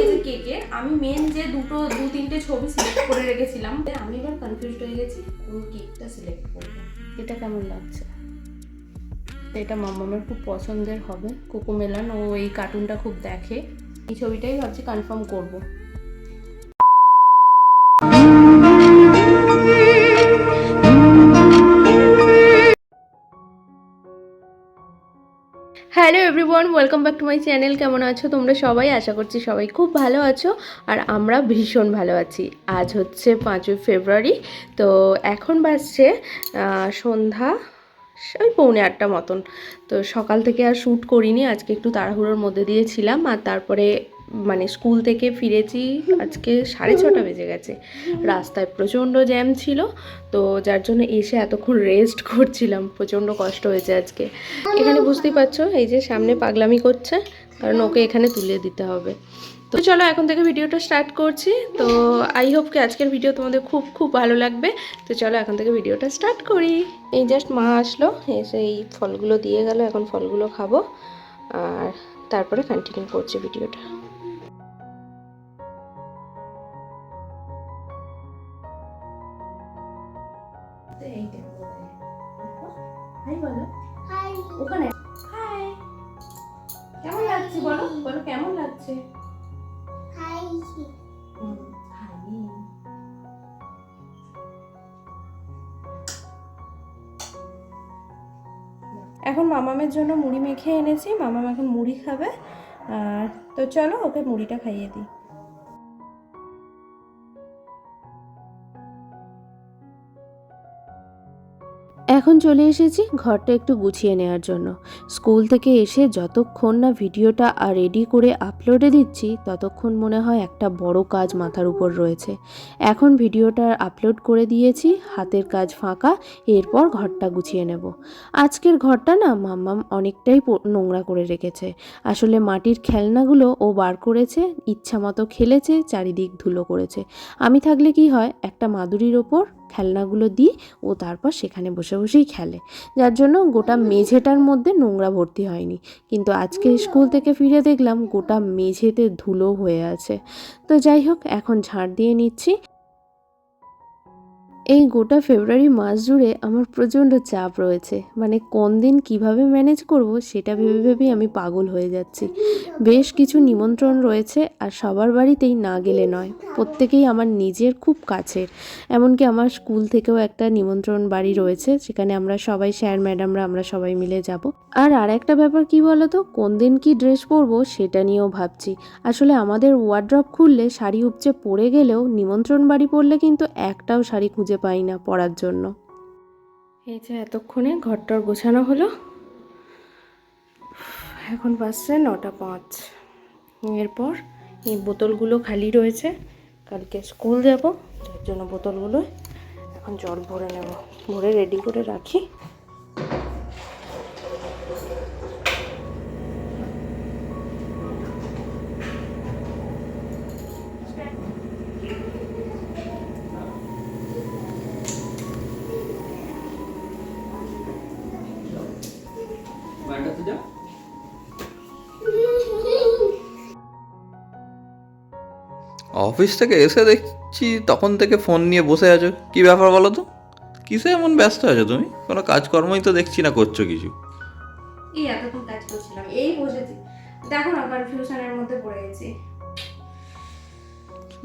এই যে কেকের আমি মেন যে দু তিনটে ছবি সিলেক্ট করে রেখেছিলাম, আমি এবার কনফিউজড হয়ে গেছি কোন কেকটা সিলেক্ট করবো। এটা কেমন লাগছে? এটা মামামের খুব পছন্দের হবে, কোকোমেলন, ও এই কার্টুনটা খুব দেখে। এই ছবিটাই ভাবছি কনফার্ম করবো। Hello everyone, welcome back to my channel. কেমন আছো তোমরা সবাই? আশা করছি সবাই খুব ভালো আছো, আর আমরা ভীষণ ভালো আছি। আজ হচ্ছে 5ই ফেব্রুয়ারি, তো এখন বাজছে সন্ধ্যা ওই 7:45 মতন। তো সকাল থেকে আর শ্যুট করিনি, আজকে একটু তাড়াহুড়োর মধ্যে দিয়ে ছিলাম। আর তারপরে মানে স্কুল থেকে ফিরেছি আজকে 6:30 বেজে গেছে। রাস্তায় প্রচণ্ড জ্যাম ছিল, তো যার জন্য এসে এতক্ষণ রেস্ট করছিলাম। প্রচণ্ড কষ্ট হয়েছে আজকে। এখানে বুঝতেই পারছো, এই যে সামনে পাগলামি করছে, কারণ ওকে এখানে তুলে দিতে হবে। তো চলো এখন থেকে ভিডিওটা স্টার্ট করছি। তো আই হোপ কি আজকের ভিডিও তোমাদের খুব খুব ভালো লাগবে। তো চলো এখন থেকে ভিডিওটা স্টার্ট করি। এই জাস্ট মা আসলো, এসে এই ফলগুলো দিয়ে গেল, এখন ফলগুলো খাবো আর তারপরে কন্টিনিউ করছি ভিডিওটা। ওখানে হাই, কেমন লাগছে বলো বলো, কেমন লাগছে? এখন মামামের জন্য মুড়ি মেখে এনেছি, মামাম এখন মুড়ি খাবে। আর তো চলো ওকে মুড়িটা খাইয়ে দিই। এখন চলে এসেছি ঘরটা একটু গুছিয়ে নেওয়ার জন্য। স্কুল থেকে এসে যতক্ষণ না ভিডিওটা রেডি করে আপলোডে দিচ্ছি, ততক্ষণ মনে হয় একটা বড় কাজ মাথার উপর রয়েছে। এখন ভিডিওটা আপলোড করে দিয়েছি, হাতের কাজ ফাঁকা, এরপর ঘরটা গুছিয়ে নেব। আজকের ঘরটা না মাম্মাম অনেকটাই নোংরা করে রেখেছে। আসলে মাটির খেলনাগুলো ও বার করেছে, ইচ্ছা মতো খেলেছে, চারিদিক ধুলো করেছে। আমি থাকলে কি হয়, একটা মাদুরির ওপর খেলনাগুলো দিই, ও তারপর সেখানে বসে বসেই খেলে, যার জন্য গোটা মেঝেটার মধ্যে নোংরা ভর্তি হয়নি। কিন্তু আজকে স্কুল থেকে ফিরে দেখলাম গোটা মেঝেতে ধুলো হয়ে আছে। তো যাই হোক, এখন ঝাড় দিয়ে নিচ্ছি। এই গোটা ফেব্রুয়ারি মাস জুড়ে আমার প্রচণ্ড চাপ রয়েছে, মানে কোন দিন কিভাবে ম্যানেজ করব সেটা ভেবে ভেবেই আমি পাগল হয়ে যাচ্ছি। বেশ কিছু নিমন্ত্রণ রয়েছে, আর সবার বাড়িতেই না গেলে নয়, প্রত্যেকেই আমার নিজের খুব কাছের। এমনকি আমার স্কুল থেকেও একটা নিমন্ত্রণ বাড়ি রয়েছে, সেখানে আমরা সবাই স্যার ম্যাডামরা আমরা সবাই মিলে যাব। আর একটা ব্যাপার কি বলতো, কোন দিন কি ড্রেস পরবো সেটা নিয়েও ভাবছি। আসলে আমাদের ওয়ার্ড্রপ খুললে শাড়ি উপচে পড়ে গেলেও নিমন্ত্রণ বাড়ি পড়লে কিন্তু একটাও শাড়ি খুঁজে পাই না পরার জন্য। এই যে এতক্ষণে ঘরটার গোছানো হলো, এখন বাজছে 9:05। এরপর এই বোতলগুলো খালি রয়েছে, কালকে স্কুল যাব, যার জন্য বোতলগুলো এখন জল ভরে নেব, ভরে রেডি করে রাখি। অফিস থেকে এসে দেখছি তখন থেকে ফোন নিয়ে বসে আছো, কি ব্যাপার বলো তো? কিসে এমন ব্যস্ত আছো তুমি? কোনো কাজকর্মই তো দেখছি না করছো কিছু। এই এতক্ষণ কাজ করছিলাম, এই বসেছি, দেখো না কনফিউশনের মধ্যে পড়ে গেছি।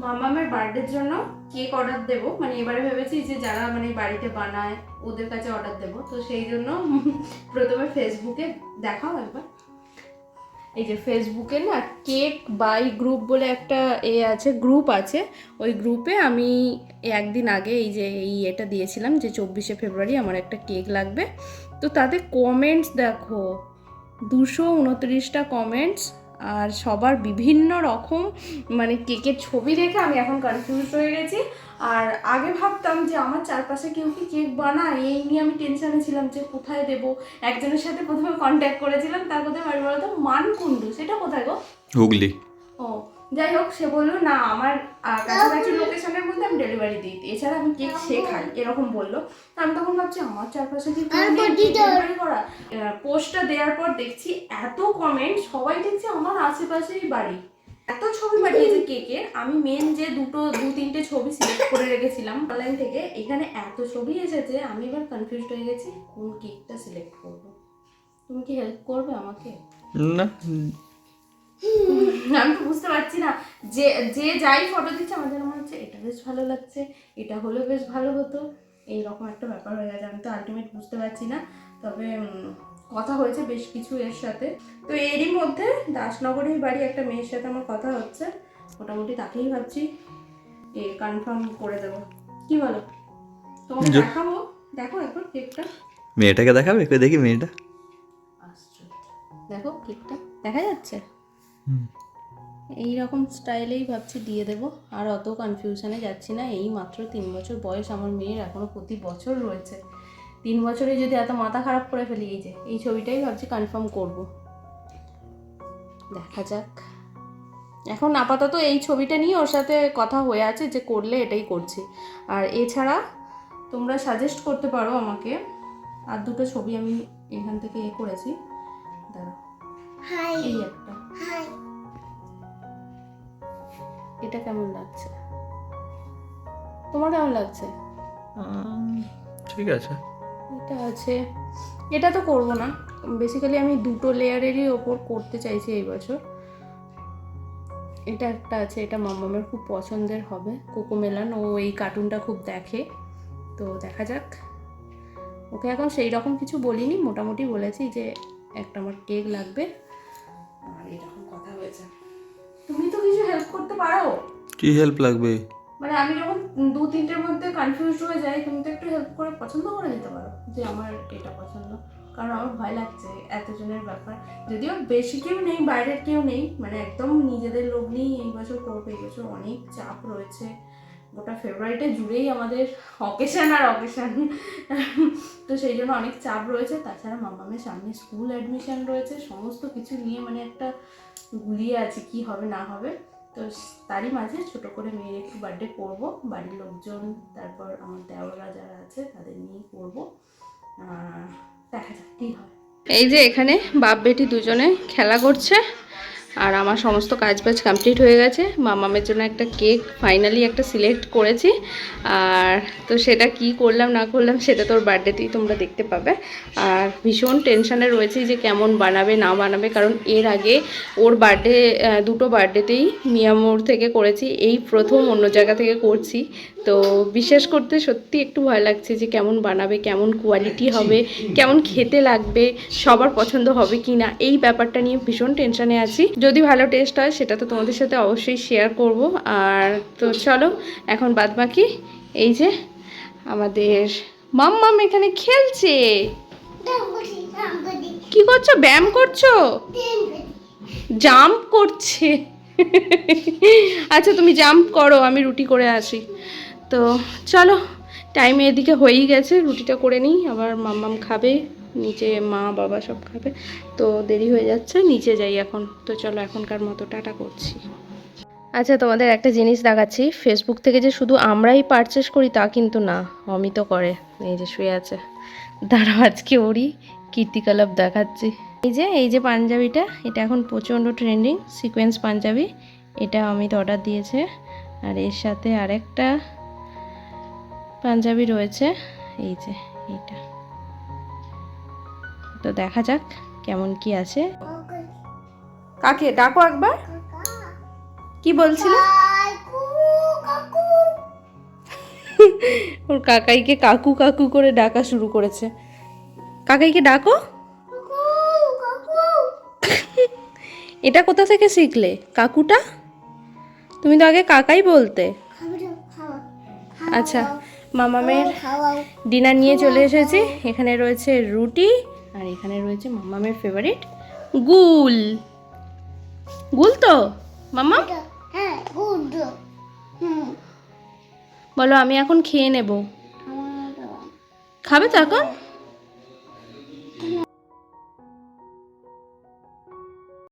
মামামের বার্থডের জন্য কেক অর্ডার দেবো, মানে এবারে ভেবেছি যে যারা মানে বাড়িতে বানায় ওদের কাছে অর্ডার দেবো। তো সেই জন্য প্রথমে ফেসবুকে দেখাও একবার, এই যে ফেসবুকে না কেক বাই গ্রুপ বলে একটা আছে, গ্রুপ আছে। ওই গ্রুপে আমি একদিন আগে এটা দিয়েছিলাম যে 24শে ফেব্রুয়ারি আমার একটা কেক লাগবে। তো তাতে কমেন্টস দেখো, 229টা কমেন্টস, আর সবার বিভিন্ন রকম মানে কেকের ছবি দেখে আমি এখন কনফিউজ হয়ে গেছি। আর আগে ভাবতাম যে আমার চারপাশে কেউ কি কেক বানায়, এই নিয়ে আমি টেনশনে ছিলাম যে কোথায় দেবো। একজনের সাথে প্রথমে কন্ট্যাক্ট করেছিলাম, তার কোথায় বাড়ি বলতো মানকুণ্ডু, সেটা কোথায় গো? হুগলি। ও যাই হোক, সে বললো না আমার কাছাকাছি লোকেশনের মধ্যে আমি ডেলিভারি দিই, এছাড়া আমি কেক শেখাই, এরকম বললো। আমি তখন ভাবছি আমার চারপাশে কি ডেলিভারি করা। পোস্টটা দেওয়ার পর দেখছি এত কমেন্ট, সবাই দেখছি আমার আশেপাশেই বাড়ি, এত ছবি পাঠিয়েছে কেকের, আমি মেন যে দু তিনটে ছবি সিলেক্ট করে রেখেছিলাম অনলাইন থেকে, এখানে এত ছবি এসেছে আমি এবার কনফিউজড হয়ে গেছি কোন কেকটা সিলেক্ট করব। তুমি কি হেল্প করবে আমাকে? না, আমি তো বুঝতে পারছি না, যে যে যাই ফটো দিচ্ছে আমাদের মনে হচ্ছে এটা বেশ ভালো লাগছে, এটা হলে বেশ ভালো হতো, এইরকম একটা ব্যাপার হয়ে গেছে। আমি তো আলটিমেট বুঝতে পারছি না। তবে কথা হয়েছে বেশ কিছু এর সাথে। তো এরই মধ্যে দাসনগরের বাড়ি একটা মেয়ের সাথে আমার কথা হচ্ছে, মোটামুটি তাকেই ভাবছি কনফার্ম করে দেবো। কি বলো? তোমাকে দেখাবো, দেখো একবার কেকটা। মেয়েটাকে দেখাবে? কই দেখি মেয়েটা। আশ্চর্য, দেখো কেকটা দেখা যাচ্ছে? এইরকম স্টাইলেই ভাবছি দিয়ে দেবো, আর অত কনফিউশনে যাচ্ছি না। এই মাত্র 3 বছর বয়স আমার মেয়ের, এখনও প্রতি বছর রয়েছে। 3 বছরে যদি এত মাথা খারাপ করে ফেলি, এই যে এই ছবিটাই ভাবছি কনফার্ম করব। দেখা যাক। এখন আপাতত এই ছবিটা নিয়ে ওর সাথে কথা হয়ে আছে যে করলে এটাই করছি। আর এছাড়া তোমরা সাজেস্ট করতে পারো আমাকে, আর দুটো ছবি আমি এখান থেকে করেছি। দাঁড়াও, এই একটা, এটা কেমন লাগছে? তোমার কেমন লাগছে? ঠিক আছে। এটা আছে, এটা তো করব না। বেসিক্যালি আমি দুটো লেয়ারেরই ওপর করতে চাইছি এই বছর। এটা একটা আছে, এটা মাম্মামের খুব পছন্দের হবে, কোকোমেলান, ও এই কার্টুনটা খুব দেখে। তো দেখা যাক। ওকে এখন সেই রকম কিছু বলিনি, মোটামুটি বলেছি যে একটা আমার কেক লাগবে, আর এরকম কথা হয়েছে। তুমি তো কিছু হেল্প করতে পারো। কি হেল্প লাগবে? মানে আমি যখন 2-3টের মধ্যে কনফিউজ হয়ে যাই, তুমি তো একটু হেল্প করে পছন্দ করে দিতে পারো যে আমার এটা পছন্দ। কারণ আমার ভয় লাগছে এতজনের ব্যাপার, যদিও বেশি কেউ নেই, বাইরের কেউ নেই, মানে একদম নিজেদের লোক নিয়েই এই বছর করবো। এই বছর অনেক চাপ রয়েছে, গোটা ফেব্রুয়ারিটা জুড়েই আমাদের অকেশান আর অকেশান। তো সেই জন্য অনেক চাপ রয়েছে। তাছাড়া মামামের সামনে স্কুল অ্যাডমিশন রয়েছে, সমস্ত কিছু নিয়ে মানে একটা গুলিয়ে আছে কি হবে না হবে। তো তারই মাঝে ছোট করে মেয়ের একটু বার্থডে করবো, বাড়ির লোকজন, তারপর আমার দেওররা যারা আছে তাদের নিয়েই করবো। দেখা যাক কী হয়। এই যে এখানে বাপ বেটি দুজনে খেলা করছে, আর আমার সমস্ত কাজবাজ কমপ্লিট হয়ে গেছে। মামামের জন্য একটা কেক ফাইনালি একটা সিলেক্ট করেছি, আর তো সেটা কি করলাম না করলাম সেটা তোর বার্থডেতেই তোমরা দেখতে পাবে। আর ভীষণ টেনশানে রয়েছে যে কেমন বানাবে না বানাবে, কারণ এর আগে ওর বার্থডে দুটো বার্থডেতেই মিয়ামোর থেকে করেছি, এই প্রথম অন্য জায়গা থেকে করছি। তো বিশ্বাস করতে সত্যি একটু ভয় লাগছে যে কেমন বানাবে, কেমন কোয়ালিটি হবে, কেমন খেতে লাগবে, সবার পছন্দ হবে কি না, এই ব্যাপারটা নিয়ে ভীষণ টেনশানে আছি। যদি ভালো টেস্ট হয় সেটা তো তোমাদের সাথে অবশ্যই শেয়ার করব। আর তো চলো এখন বাদ বাকি, এই যে আমাদের মাম্মাম এখানে খেলছে। কি করছো? ব্যায়াম করছো? জাম্প করছে। আচ্ছা তুমি জাম্প করো, আমি রুটি করে আসি। তো চলো, টাইম এদিকে হয়েই গেছে, রুটিটা করে নিই, আবার মাম্মাম খাবে, নিচে মা বাবা সব খাবে, তো দেরি হয়ে যাচ্ছে, নিচে যাই এখন। তো চলো এখনকার মতো টাটা করছি। আচ্ছা তোমাদের একটা জিনিস দেখাচ্ছি, ফেসবুক থেকে যে শুধু আমরাই পারচেস করি তা কিন্তু না, অমিত করে। এই যে শুয়ে আছে, দাঁড়াও আজকে ওরই কীর্তিকলাপ দেখাচ্ছি। এই যে পাঞ্জাবিটা, এটা এখন প্রচণ্ড ট্রেন্ডিং, সিকোয়েন্স পাঞ্জাবি, এটা অমিত অর্ডার দিয়েছে। আর এর সাথে আরেকটা পাঞ্জাবি রয়েছে, এই যে এইটা। তো দেখা যাক কেমন কি আছে। কাকে ডাকো একবার, কি বলছিল? ওর কাকাইকে কাকু কাকু করে ডাকা শুরু করেছে। কাকাইকে ডাকো। এটা কোথা থেকে শিখলে কাকুটা? তুমি তো আগে কাকাই বলতে। আচ্ছা, মামামের ডিনার নিয়ে চলে এসেছি। এখানে রয়েছে রুটি, আর এখানে রয়েছে মামামের ফেভারিট গুল। গুল তো মামা? বলো আমি এখন খেয়ে নেব। খাবে তো এখন?